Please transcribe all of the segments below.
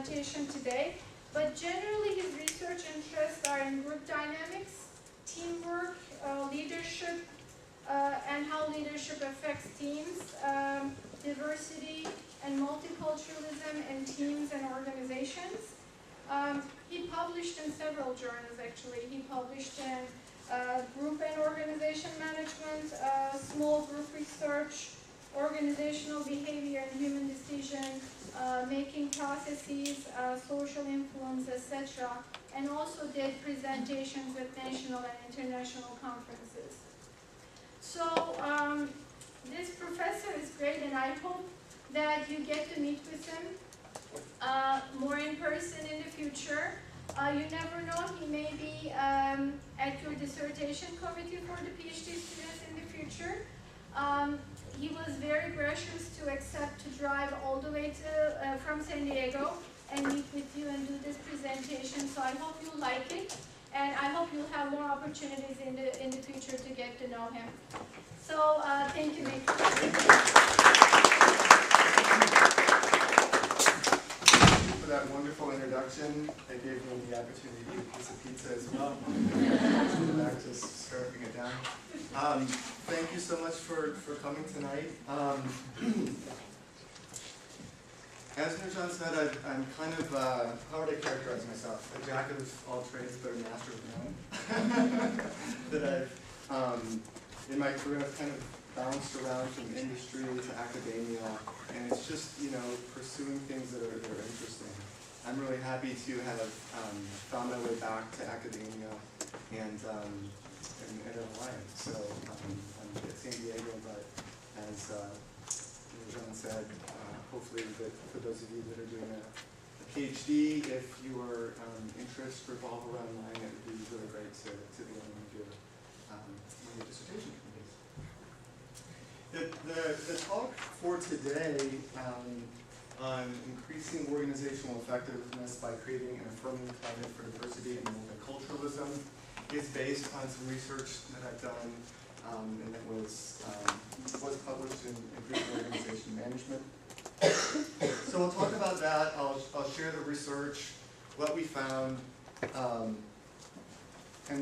presentation today, but generally his research interests are in group dynamics, teamwork, leadership, and how leadership affects teams, diversity and multiculturalism in teams and organizations. He published in several journals actually. He published in group and organization management, small group research, organizational behavior and human decision, making processes, social influence, etc. And also did presentations at national and international conferences. So this professor is great, and I hope that you get to meet with him more in person in the future. You never know, he may be at your dissertation committee for the PhD students in the future. He was very gracious to accept to drive all the way to, from San Diego and meet with you and do this presentation. So I hope you like it, and I hope you'll have more opportunities in the future to get to know him. So thank you, Nick. For that wonderful introduction. It gave me the opportunity to eat a piece of pizza as well. Back just scarfing it down. Thank you so much for coming tonight. As Nurjan said, I'm kind of, how would I characterize myself? A jack of all trades, but a master of none. That I've, in my career, I've kind of bounced around from industry to academia, and it's just, you know, pursuing things that are interesting. I'm really happy to have found my way back to academia and at Alliant. So I'm at San Diego, but as John said, hopefully that for those of you that are doing a PhD, if your interests revolve around mine, it would be really great to be on one of your dissertation committees. The talk for today on increasing organizational effectiveness by creating an affirming climate for diversity and multiculturalism is based on some research that I've done and that was published in Group Organization Management. So we'll talk about that. I'll share the research, what we found, and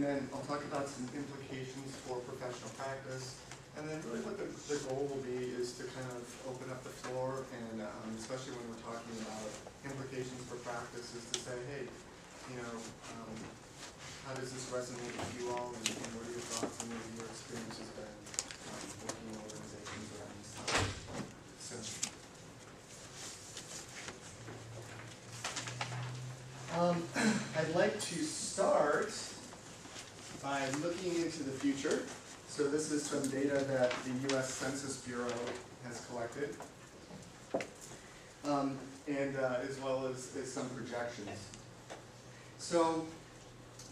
then I'll talk about some implications for professional practice. And then really what the goal will be is to kind of open up the floor, and especially when we're talking about implications for practice, is to say, hey, you know, how does this resonate with you all, and what are your thoughts and what have your experiences been working in organizations around this topic? So, I'd like to start by looking into the future. So this is some data that the U.S. Census Bureau has collected, and as well as some projections. So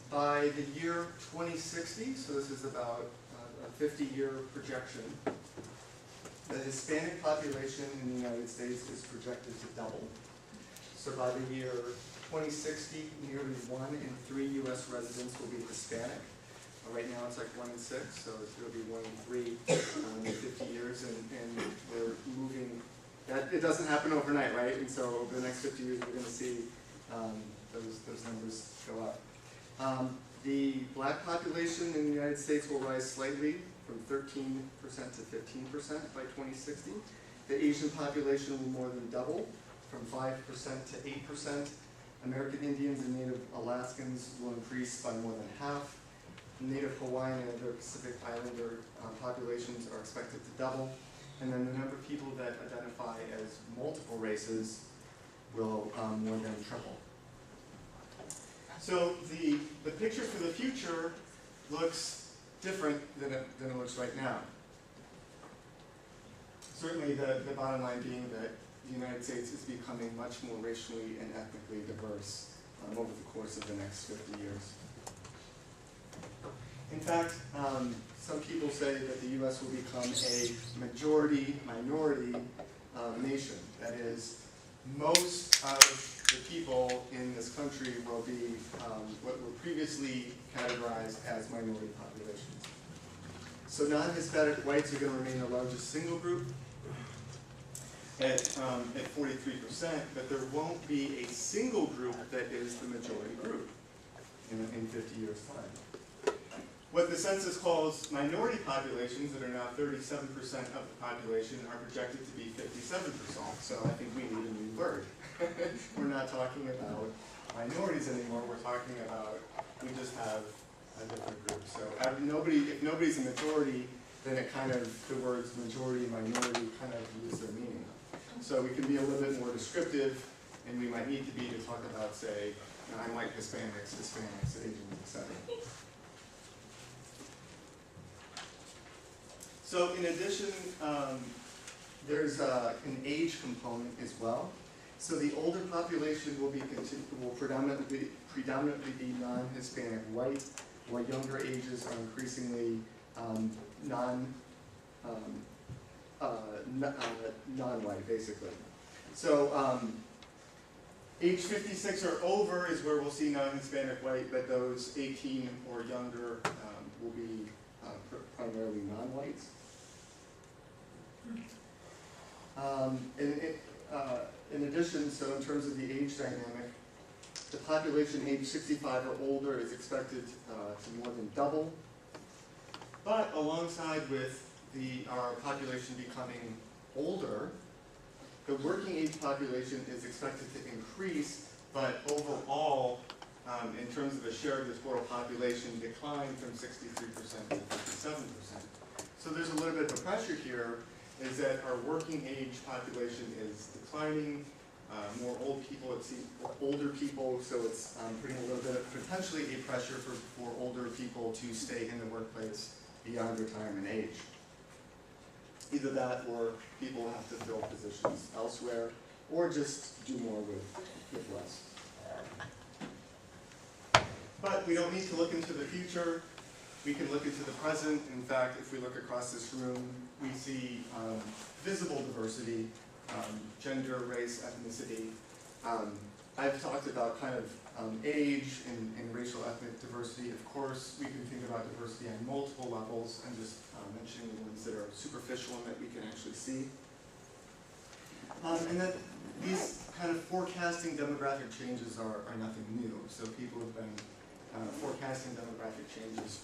by the year 2060, so this is about a 50-year projection, the Hispanic population in the United States is projected to double. So by the year 2060, nearly 1 in 3 U.S. residents will be Hispanic. Right now it's like 1 in 6, so it's going to be 1 in 3 in 50 years, and we're moving. It doesn't happen overnight, right? And so over the next 50 years, we're going to see those numbers go up. The black population in the United States will rise slightly from 13% to 15% by 2060. The Asian population will more than double from 5% to 8%. American Indians and Native Alaskans will increase by more than half. Native Hawaiian and other Pacific Islander populations are expected to double. And then the number of people that identify as multiple races will more than triple. So the picture for the future looks different than it looks right now. Certainly the bottom line being that the United States is becoming much more racially and ethnically diverse over the course of the next 50 years. In fact, some people say that the U.S. will become a majority-minority nation. That is, most of the people in this country will be what were previously categorized as minority populations. So non-Hispanic whites are going to remain the largest single group. at 43%, but there won't be a single group that is the majority group in 50 years' time. What the census calls minority populations, that are now 37% of the population, are projected to be 57%. So I think we need a new word. We're not talking about minorities anymore. We're talking about, we just have a different group. So if nobody's a majority, then it kind of, the words majority and minority kind of lose their meaning. So we can be a little bit more descriptive, and we might need to be to talk about, say, I'm white Hispanics, Asians, etc. So in addition, there's an age component as well. So the older population will predominantly be non-Hispanic white, while younger ages are increasingly non-white, basically. So age 56 or over is where we'll see non-Hispanic white, but those 18 or younger will be primarily non-whites. In addition, so in terms of the age dynamic, the population age 65 or older is expected to more than double. But alongside with our population becoming older, the working age population is expected to increase, but overall, in terms of the share of the total population, decline from 63% to 57%. So there's a little bit of a pressure here, is that our working age population is declining, more older people, so it's putting a little bit of potentially a pressure for older people to stay in the workplace beyond retirement age. Either that, or people have to fill positions elsewhere, or just do more with less. But we don't need to look into the future. We can look into the present. In fact, if we look across this room, we see visible diversity, gender, race, ethnicity. I've talked about kind of age and racial ethnic diversity. Of course, we can think about diversity on multiple levels. I'm just mentioning the ones that are superficial and that we can actually see. And that these kind of forecasting demographic changes are nothing new. So people have been forecasting demographic changes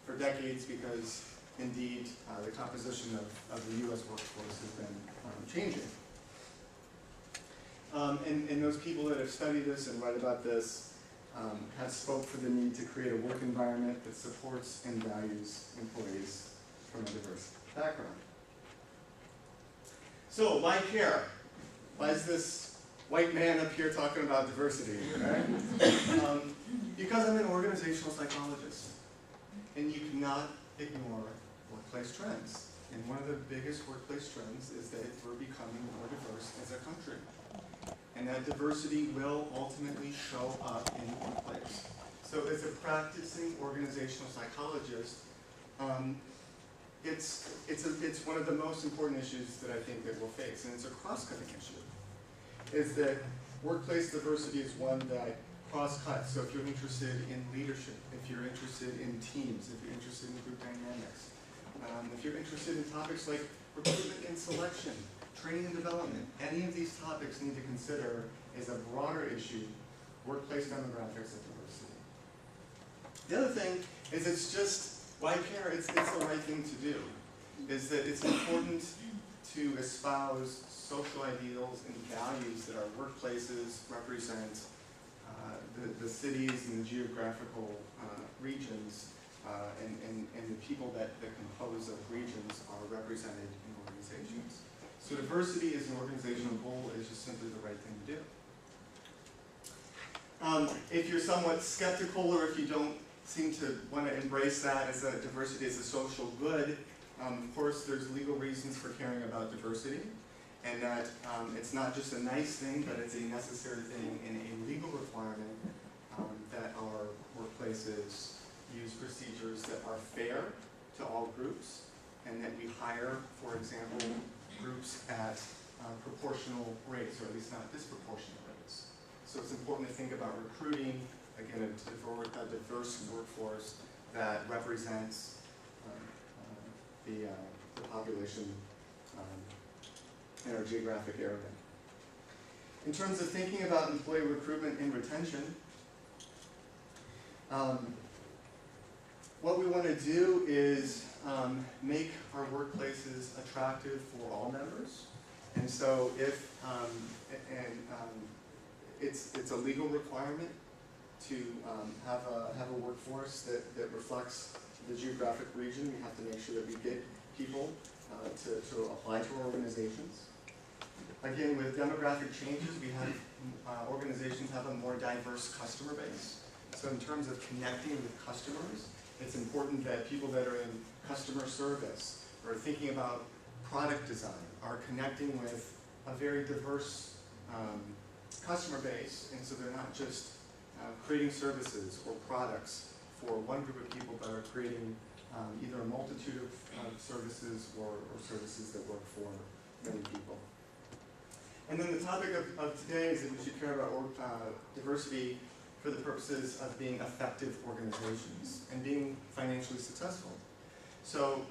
for decades, because indeed the composition of the U.S. workforce has been changing. And those people that have studied this and read about this have spoke for the need to create a work environment that supports and values employees from a diverse background. So why care? Why is this white man up here talking about diversity, right? Because I'm an organizational psychologist, and you cannot ignore workplace trends. And one of the biggest workplace trends is that we're becoming more diverse as a country. And that diversity will ultimately show up in the workplace. So as a practicing organizational psychologist, it's one of the most important issues that I think that we'll face, and it's a cross-cutting issue. Is that workplace diversity is one that cross-cuts. So if you're interested in leadership, if you're interested in teams, if you're interested in group dynamics, if you're interested in topics like recruitment and selection, training and development, any of these topics need to consider as a broader issue, workplace demographics and diversity. The other thing is, it's just, why care? It's the right thing to do. Is that it's important to espouse social ideals and values that our workplaces represent, the cities and the geographical regions, and the people that compose those regions are represented in organizations. So diversity as an organizational goal is just simply the right thing to do. If you're somewhat skeptical, or if you don't seem to want to embrace that as a diversity as a social good, of course there's legal reasons for caring about diversity, and that it's not just a nice thing, but it's a necessary thing and a legal requirement that our workplaces use procedures that are fair to all groups, and that we hire, for example, groups at proportional rates, or at least not disproportionate rates. So it's important to think about recruiting, again, a diverse workforce that represents the population in our geographic area. In terms of thinking about employee recruitment and retention, what we want to do is make our workplaces attractive for all members. And so if, it's a legal requirement to have a workforce that reflects the geographic region. We have to make sure that we get people to apply to our organizations. Again, with demographic changes, we have organizations have a more diverse customer base. So in terms of connecting with customers, it's important that people that are in customer service or thinking about product design are connecting with a very diverse customer base, and so they're not just creating services or products for one group of people, but are creating either a multitude of services or services that work for many people. And then the topic of today is that we should care about diversity for the purposes of being effective organizations and being financially successful. So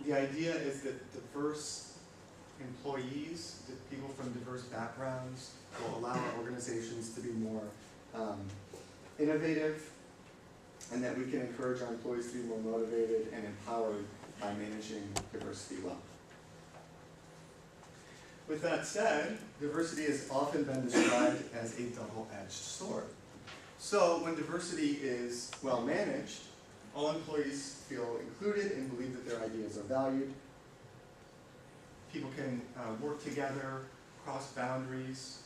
the idea is that diverse employees, that people from diverse backgrounds, will allow our organizations to be more innovative, and that we can encourage our employees to be more motivated and empowered by managing diversity well. With that said, diversity has often been described as a double-edged sword. So when diversity is well managed, all employees feel included and believe that their ideas are valued. People can work together, cross boundaries.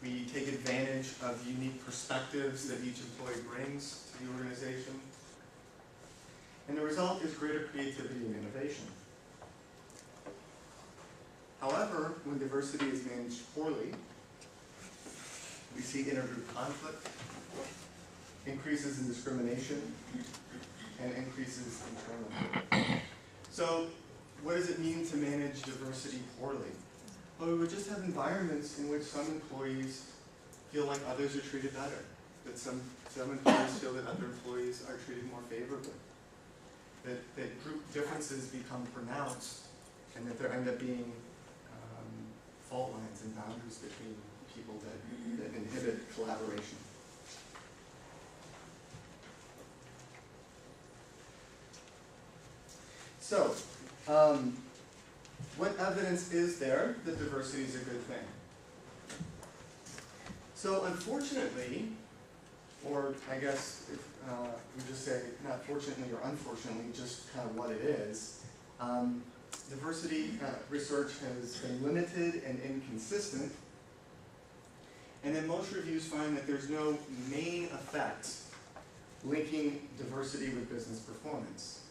We take advantage of the unique perspectives that each employee brings to the organization. And the result is greater creativity and innovation. However, when diversity is managed poorly, we see intergroup conflict, increases in discrimination, and increases in turnover. So, what does it mean to manage diversity poorly? Well, we would just have environments in which some employees feel like others are treated better, that some employees feel that other employees are treated more favorably, that group differences become pronounced, and that there end up being fault lines and boundaries between people that inhibit collaboration. So, what evidence is there that diversity is a good thing? So unfortunately, or I guess if we just say not fortunately or unfortunately, just kind of what it is, diversity research has been limited and inconsistent, and then most reviews find that there's no main effect linking diversity with business performance.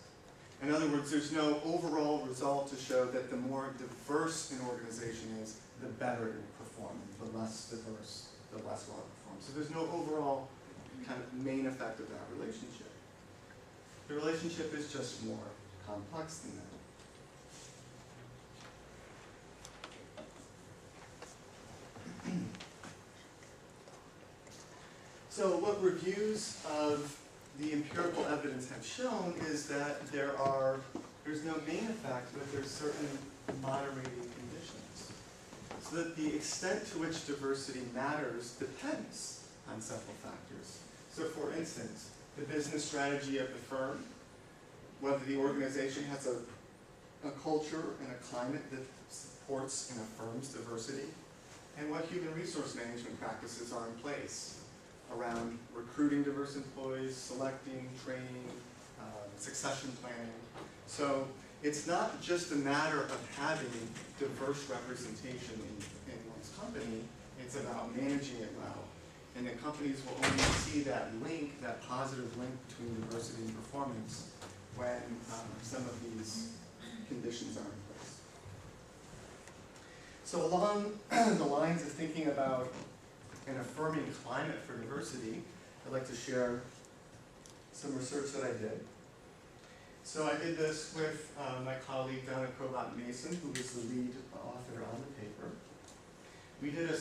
In other words, there's no overall result to show that the more diverse an organization is, the better it will perform. The less diverse, the less well it performs. So there's no overall kind of main effect of that relationship. The relationship is just more complex than that. So what reviews of the empirical evidence have shown is that there's no main effect, but there's certain moderating conditions. So that the extent to which diversity matters depends on several factors. So for instance, the business strategy of the firm, whether the organization has a culture and a climate that supports and affirms diversity, and what human resource management practices are in place around recruiting diverse employees, selecting, training, succession planning. So it's not just a matter of having diverse representation in one's company, it's about managing it well. And the companies will only see that link, that positive link between diversity and performance when some of these conditions are in place. So along the lines of thinking about an affirming climate for diversity, I'd like to share some research that I did. So I did this with my colleague Donna Crobot Mason, who is the lead author on the paper. We did a